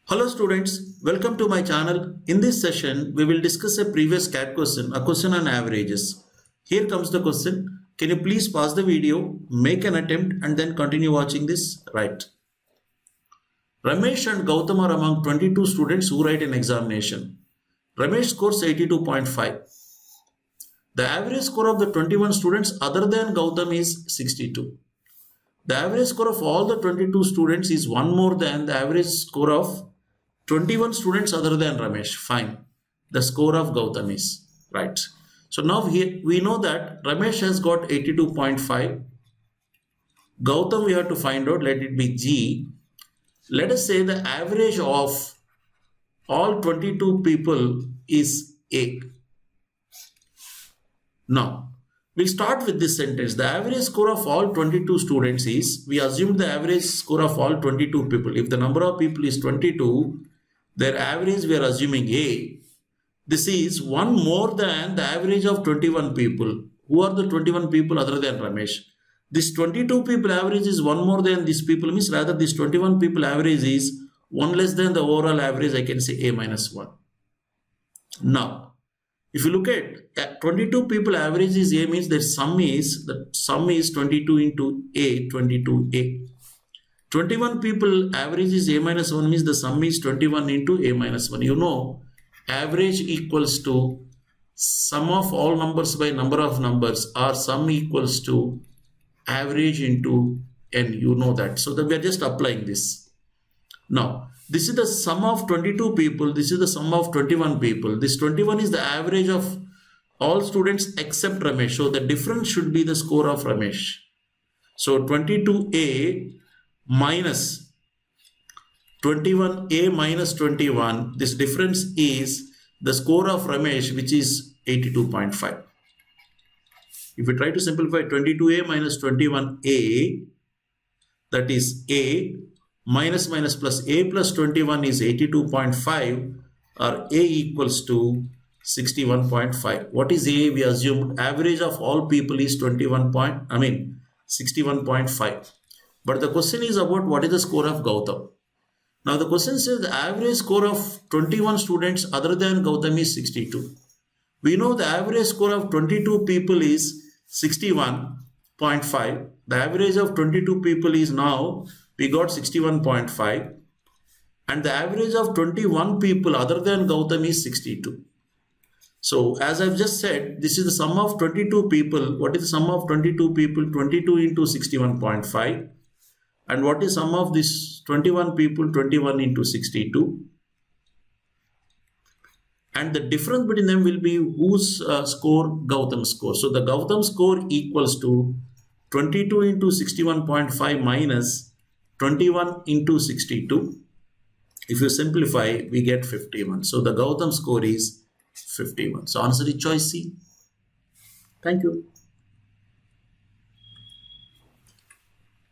Hello students, welcome to my channel. In this session, we will discuss a previous CAT question, a question on averages. Here comes the question. Can you please pause the video, make an attempt and then continue watching this? Right. Ramesh and Gautam are among 22 students who write an examination. Ramesh scores 82.5. The average score of the 21 students other than Gautam is 62. The average score of all the 22 students is one more than the average score of 21 students other than Ramesh. Fine. The score of Gautam is right. So now here we know that Ramesh has got 82.5. Gautam we have to find out. Let it be G. Let us say the average of all 22 people is A. Now we start with this sentence. The average score of all 22 students is, we assume the average score of all 22 people. If the number of people is 22, their average we are assuming A. This is one more than the average of 21 people. Who are the 21 people other than Ramesh? This 22 people average is one more than these people, means rather this 21 people average is one less than the overall average. I can say A minus 1. Now, if you look at 22 people average is A, means the sum is 22 into A, 22A. 21 people average is A minus 1, means the sum is 21 into A minus 1. You know, average equals to sum of all numbers by number of numbers, or sum equals to average into n. You know that. So that we are just applying this. Now, this is the sum of 22 people. This is the sum of 21 people. This 21 is the average of all students except Ramesh. So the difference should be the score of Ramesh. So 22A minus 21A minus 21. This difference is the score of Ramesh, which is 82.5. If we try to simplify 22A minus 21A, that is A minus plus A plus 21 is 82.5, or A equals to 61.5. What is A? We assumed average of all people is 61.5. But the question is about what is the score of Gautam. Now the question says the average score of 21 students other than Gautam is 62. We know the average score of 22 people is 61.5. The average of 22 people is, now we got 61.5, and the average of 21 people other than Gautam is 62. So as I've just said, this is the sum of 22 people. What is the sum of 22 people? 22 into 61.5. And what is sum of this 21 people? 21 into 62. And the difference between them will be whose score? Gautam's score. So the Gautam score equals to 22 into 61.5 minus 21 into 62. If you simplify, we get 51. So the Gautam score is 51. So answer is choice C. Thank you.